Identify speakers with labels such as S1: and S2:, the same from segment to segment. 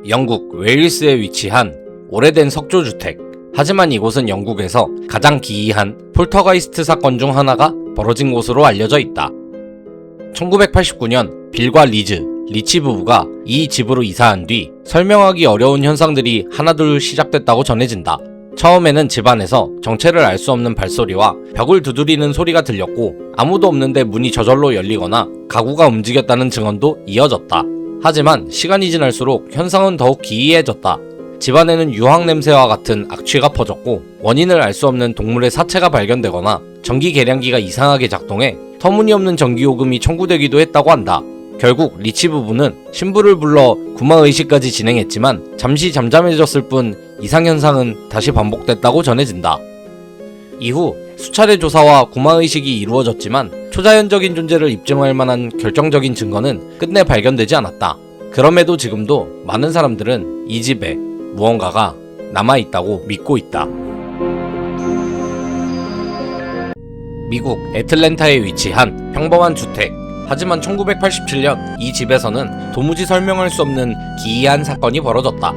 S1: 영국 웨일스에 위치한 오래된 석조주택. 하지만 이곳은 영국에서 가장 기이한 폴터가이스트 사건 중 하나가 벌어진 곳으로 알려져 있다. 1989년 빌과 리치 부부가 이 집으로 이사한 뒤 설명하기 어려운 현상들이 하나둘 시작됐다고 전해진다. 처음에는 집안에서 정체를 알 수 없는 발소리와 벽을 두드리는 소리가 들렸고, 아무도 없는데 문이 저절로 열리거나 가구가 움직였다는 증언도 이어졌다. 하지만 시간이 지날수록 현상은 더욱 기이해졌다. 집안에는 유황 냄새와 같은 악취가 퍼졌고, 원인을 알 수 없는 동물의 사체가 발견되거나 전기 계량기가 이상하게 작동해 터무니없는 전기요금이 청구되기도 했다고 한다. 결국 리치 부부는 신부를 불러 구마의식까지 진행했지만 잠시 잠잠해졌을 뿐 이상현상은 다시 반복됐다고 전해진다. 이후 수차례 조사와 구마의식이 이루어졌지만 초자연적인 존재를 입증할 만한 결정적인 증거는 끝내 발견되지 않았다. 그럼에도 지금도 많은 사람들은 이 집에 무언가가 남아있다고 믿고 있다. 미국 애틀랜타에 위치한 평범한 주택. 하지만 1987년 이 집에서는 도무지 설명할 수 없는 기이한 사건이 벌어졌다.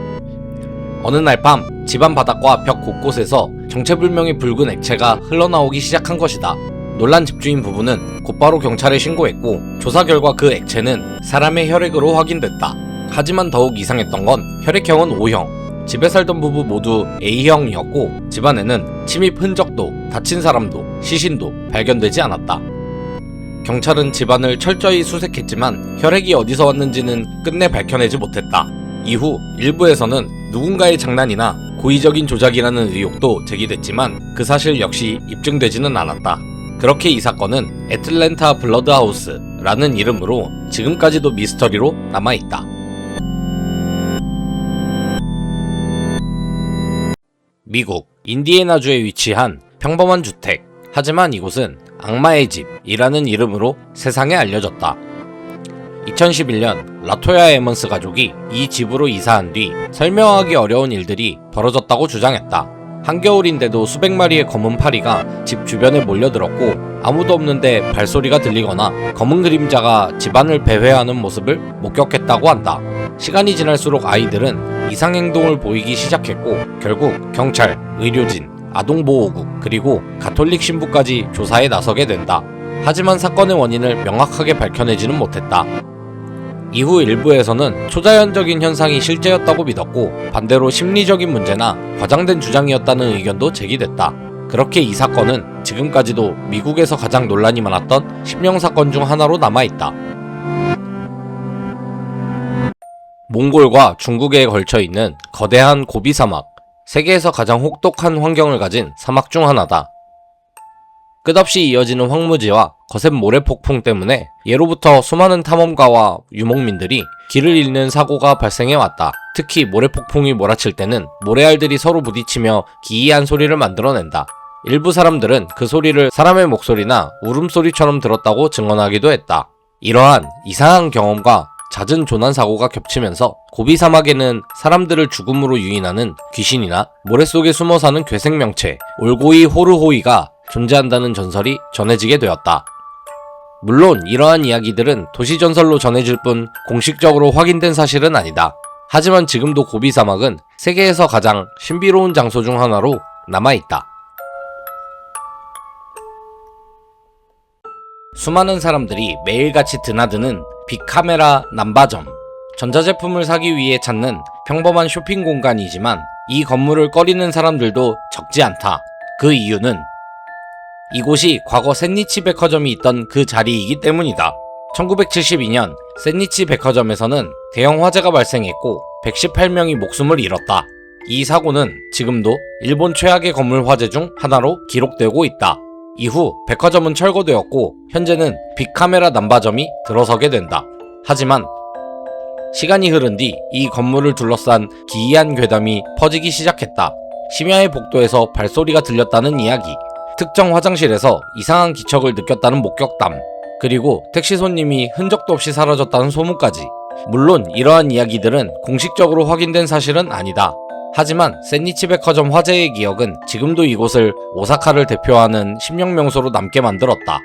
S1: 어느 날 밤 집안 바닥과 벽 곳곳에서 정체불명의 붉은 액체가 흘러나오기 시작한 것이다. 놀란 집주인 부부는 곧바로 경찰에 신고했고, 조사 결과 그 액체는 사람의 혈액으로 확인됐다. 하지만 더욱 이상했던 건 혈액형은 O형. 집에 살던 부부 모두 A형이었고, 집안에는 침입 흔적도 다친 사람도 시신도 발견되지 않았다. 경찰은 집안을 철저히 수색했지만 혈액이 어디서 왔는지는 끝내 밝혀내지 못했다. 이후 일부에서는 누군가의 장난이나 고의적인 조작이라는 의혹도 제기됐지만 그 사실 역시 입증되지는 않았다. 그렇게 이 사건은 애틀랜타 블러드하우스라는 이름으로 지금까지도 미스터리로 남아있다. 미국 인디애나주에 위치한 평범한 주택. 하지만 이곳은 악마의 집이라는 이름으로 세상에 알려졌다. 2011년 라토야 에먼스 가족이 이 집으로 이사한 뒤 설명하기 어려운 일들이 벌어졌다고 주장했다. 한겨울인데도 수백 마리의 검은 파리가 집 주변에 몰려들었고, 아무도 없는데 발소리가 들리거나 검은 그림자가 집안을 배회하는 모습을 목격했다고 한다. 시간이 지날수록 아이들은 이상행동을 보이기 시작했고, 결국 경찰, 의료진, 아동보호국, 그리고 가톨릭 신부까지 조사에 나서게 된다. 하지만 사건의 원인을 명확하게 밝혀내지는 못했다. 이후 일부에서는 초자연적인 현상이 실제였다고 믿었고, 반대로 심리적인 문제나 과장된 주장이었다는 의견도 제기됐다. 그렇게 이 사건은 지금까지도 미국에서 가장 논란이 많았던 심령사건 중 하나로 남아있다. 몽골과 중국에 걸쳐있는 거대한 고비 사막. 세계에서 가장 혹독한 환경을 가진 사막 중 하나다. 끝없이 이어지는 황무지와 거센 모래폭풍 때문에 예로부터 수많은 탐험가와 유목민들이 길을 잃는 사고가 발생해왔다. 특히 모래폭풍이 몰아칠 때는 모래알들이 서로 부딪히며 기이한 소리를 만들어낸다. 일부 사람들은 그 소리를 사람의 목소리나 울음소리처럼 들었다고 증언하기도 했다. 이러한 이상한 경험과 잦은 조난사고가 겹치면서 고비 사막에는 사람들을 죽음으로 유인하는 귀신이나 모래 속에 숨어 사는 괴생명체 올고이 호르호이가 존재한다는 전설이 전해지게 되었다. 물론 이러한 이야기들은 도시전설로 전해질 뿐 공식적으로 확인된 사실은 아니다. 하지만 지금도 고비 사막은 세계에서 가장 신비로운 장소 중 하나로 남아있다. 수많은 사람들이 매일같이 드나드는 빅카메라 남바점. 전자제품을 사기 위해 찾는 평범한 쇼핑 공간이지만 이 건물을 꺼리는 사람들도 적지 않다. 그 이유는 이곳이 과거 샌니치 백화점이 있던 그 자리이기 때문이다. 1972년 샌니치 백화점에서는 대형 화재가 발생했고 118명이 목숨을 잃었다. 이 사고는 지금도 일본 최악의 건물 화재 중 하나로 기록되고 있다. 이후 백화점은 철거되었고 현재는 빅카메라 남바점이 들어서게 된다. 하지만 시간이 흐른 뒤 이 건물을 둘러싼 기이한 괴담이 퍼지기 시작했다. 심야의 복도에서 발소리가 들렸다는 이야기, 특정 화장실에서 이상한 기척을 느꼈다는 목격담, 그리고 택시 손님이 흔적도 없이 사라졌다는 소문까지. 물론 이러한 이야기들은 공식적으로 확인된 사실은 아니다. 하지만 샌니치 백화점 화재의 기억은 지금도 이곳을 오사카를 대표하는 심령명소로 남게 만들었다.